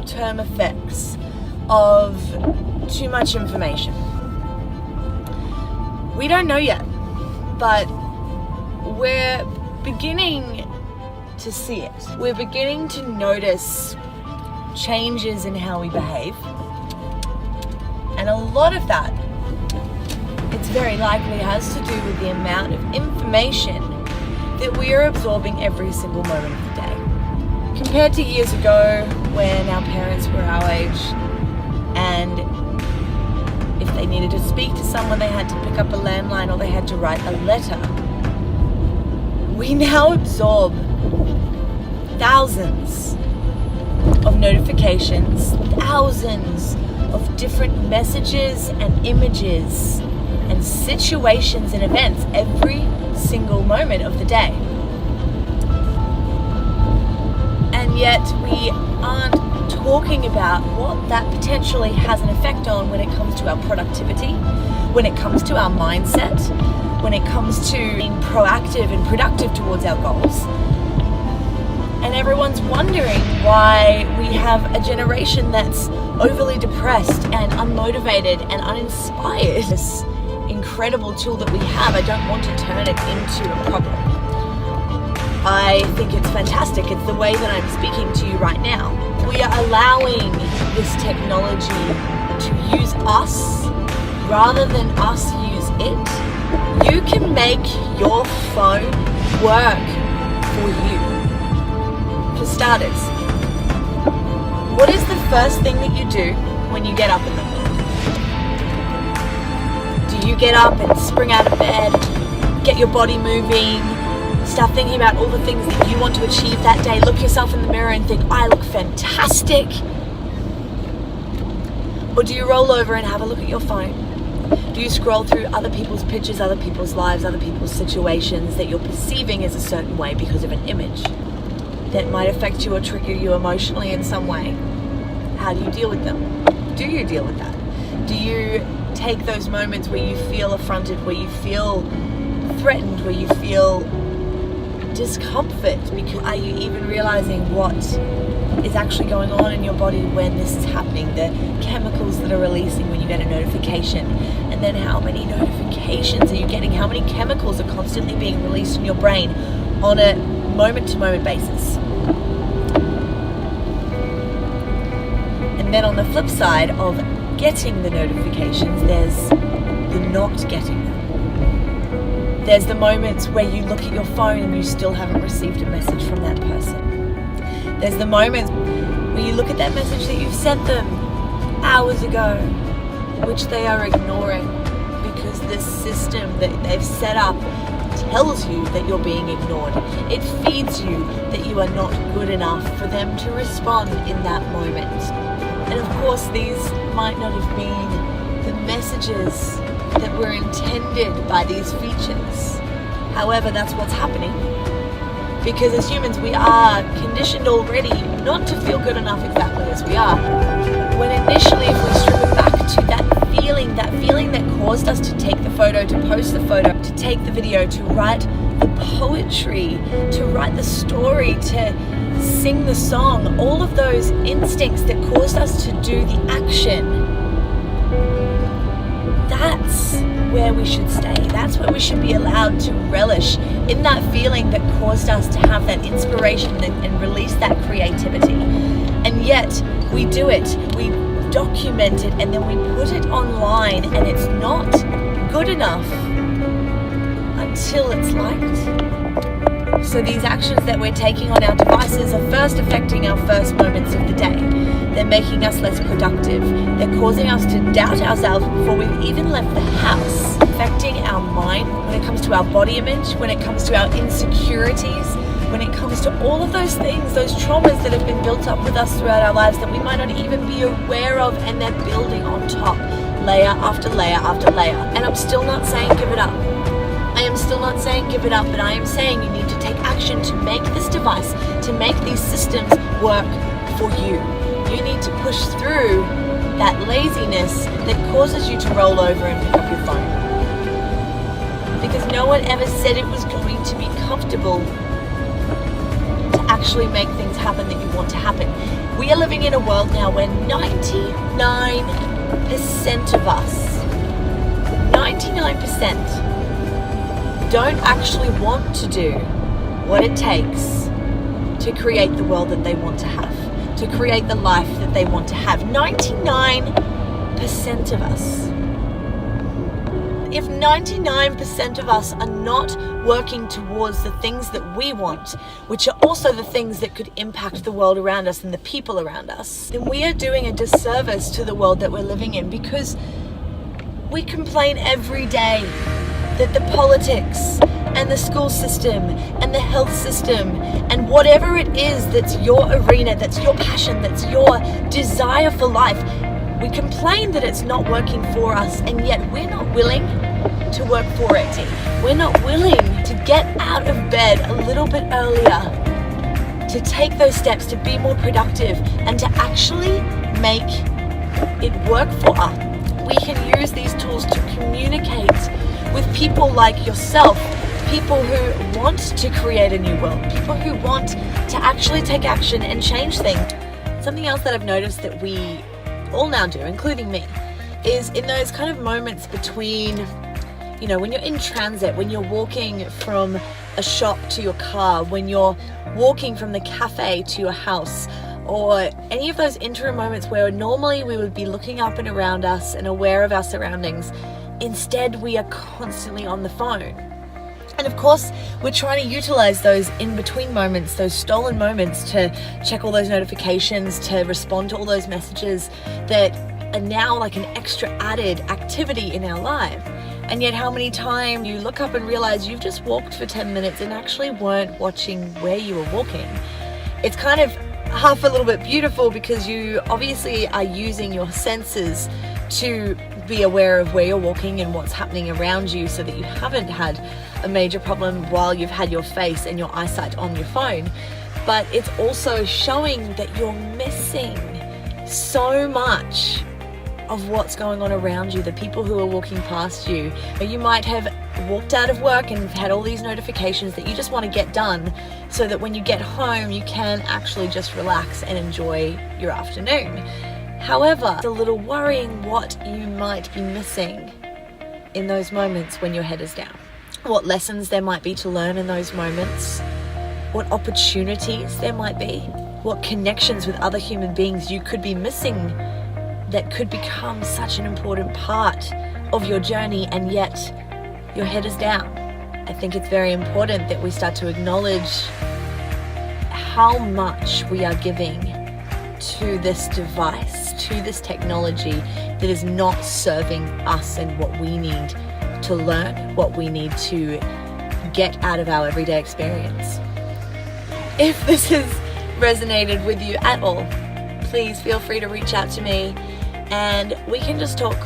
long-term effects of too much information? We don't know yet, but we're beginning to see it. We're beginning to notice changes in how we behave. And a lot of that, it's very likely has to do with the amount of information that we are absorbing every single moment of the day. Compared to years ago when our parents were our age, and if they needed to speak to someone, they had to pick up a landline or they had to write a letter. We now absorb thousands of notifications, thousands of different messages and images and situations and events every single moment of the day. And yet we aren't talking about what that potentially has an effect on when it comes to our productivity, when it comes to our mindset, when it comes to being proactive and productive towards our goals. And everyone's wondering why we have a generation that's overly depressed and unmotivated and uninspired. This incredible tool that we have, I don't want to turn it into a problem. I think it's fantastic. It's the way that I'm speaking to you right now. We are allowing this technology to use us rather than us use it. You can make your phone work for you. For starters, what is the first thing that you do when you get up in the morning? Do you get up and spring out of bed, get your body moving, start thinking about all the things that you want to achieve that day, look yourself in the mirror and think, I look fantastic? Or do you roll over and have a look at your phone? Do you scroll through other people's pictures, other people's lives, other people's situations that you're perceiving as a certain way because of an image that might affect you or trigger you emotionally in some way? How do you deal with them? Do you deal with that? Do you take those moments where you feel affronted, where you feel threatened, where you feel discomfort? Because are you even realizing what is actually going on in your body when this is happening? The chemicals that are releasing when you get a notification, and then how many notifications are you getting? How many chemicals are constantly being released in your brain on a moment-to-moment basis? And then on the flip side of getting the notifications, there's the not getting them. There's the moments where you look at your phone and you still haven't received a message from that person. There's the moments where you look at that message that you've sent them hours ago, which they are ignoring because the system that they've set up tells you that you're being ignored. It feeds you that you are not good enough for them to respond in that moment. And of course, these might not have been the messages that were intended by these features. However, that's what's happening. Because as humans, we are conditioned already not to feel good enough exactly as we are. When initially, if we strip it back to that feeling that caused us to take the photo, to post the photo, to take the video, to write the poetry, to write the story, to sing the song, all of those instincts that caused us to do the action, that's where we should stay. That's where we should be allowed to relish in that feeling that caused us to have that inspiration and release that creativity. And yet we do it, we document it, and then we put it online, and it's not good enough until it's liked. So these actions that we're taking on our devices are first affecting our first moments of the day. They're making us less productive. They're causing us to doubt ourselves before we've even left the house. Affecting our mind when it comes to our body image, when it comes to our insecurities, when it comes to all of those things, those traumas that have been built up with us throughout our lives that we might not even be aware of, and they're building on top, layer after layer after layer. And I'm still not saying give it up. I am still not saying give it up, but I am saying you need to take action to make this device, to make these systems work for you. You need to push through that laziness that causes you to roll over and pick up your phone. Because no one ever said it was going to be comfortable to actually make things happen that you want to happen. We are living in a world now where 99% of us, 99% don't actually want to do what it takes to create the world that they want to have, to create the life that they want to have. 99% of us. If 99% of us are not working towards the things that we want, which are also the things that could impact the world around us and the people around us, then we are doing a disservice to the world that we're living in, because we complain every day that the politics and the school system and the health system and whatever it is that's your arena, that's your passion, that's your desire for life, we complain that it's not working for us, and yet we're not willing to work for it. We're not willing to get out of bed a little bit earlier, to take those steps to be more productive and to actually make it work for us. We can use these tools to communicate with people like yourself, people who want to create a new world, people who want to actually take action and change things. Something else that I've noticed that we all now do, including me, is in those kind of moments between, you know, when you're in transit, when you're walking from a shop to your car, when you're walking from the cafe to your house, or any of those interim moments where normally we would be looking up and around us and aware of our surroundings. Instead, we are constantly on the phone. And of course, we're trying to utilize those in-between moments, those stolen moments, to check all those notifications, to respond to all those messages that are now like an extra added activity in our life. And yet how many times you look up and realize you've just walked for 10 minutes and actually weren't watching where you were walking. It's kind of half a little bit beautiful, because you obviously are using your senses to be aware of where you're walking and what's happening around you, so that you haven't had a major problem while you've had your face and your eyesight on your phone. But it's also showing that you're missing so much of what's going on around you, the people who are walking past you. Or you might have walked out of work and had all these notifications that you just want to get done, so that when you get home you can actually just relax and enjoy your afternoon. However, it's a little worrying what you might be missing in those moments when your head is down. What lessons there might be to learn in those moments, what opportunities there might be, what connections with other human beings you could be missing that could become such an important part of your journey, and yet your head is down. I think it's very important that we start to acknowledge how much we are giving to this device, to this technology that is not serving us and what we need to learn, what we need to get out of our everyday experience. If this has resonated with you at all, please feel free to reach out to me and we can just talk.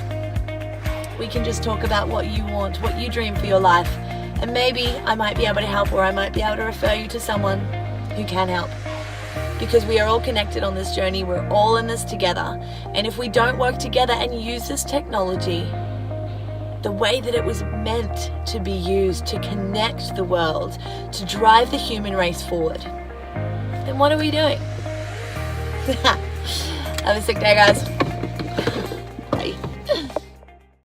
We can just talk about what you want, what you dream for your life, and maybe I might be able to help, or I might be able to refer you to someone who can help. Because we are all connected on this journey, we're all in this together. And if we don't work together and use this technology the way that it was meant to be used, to connect the world, to drive the human race forward, then what are we doing? Have a sick day, guys.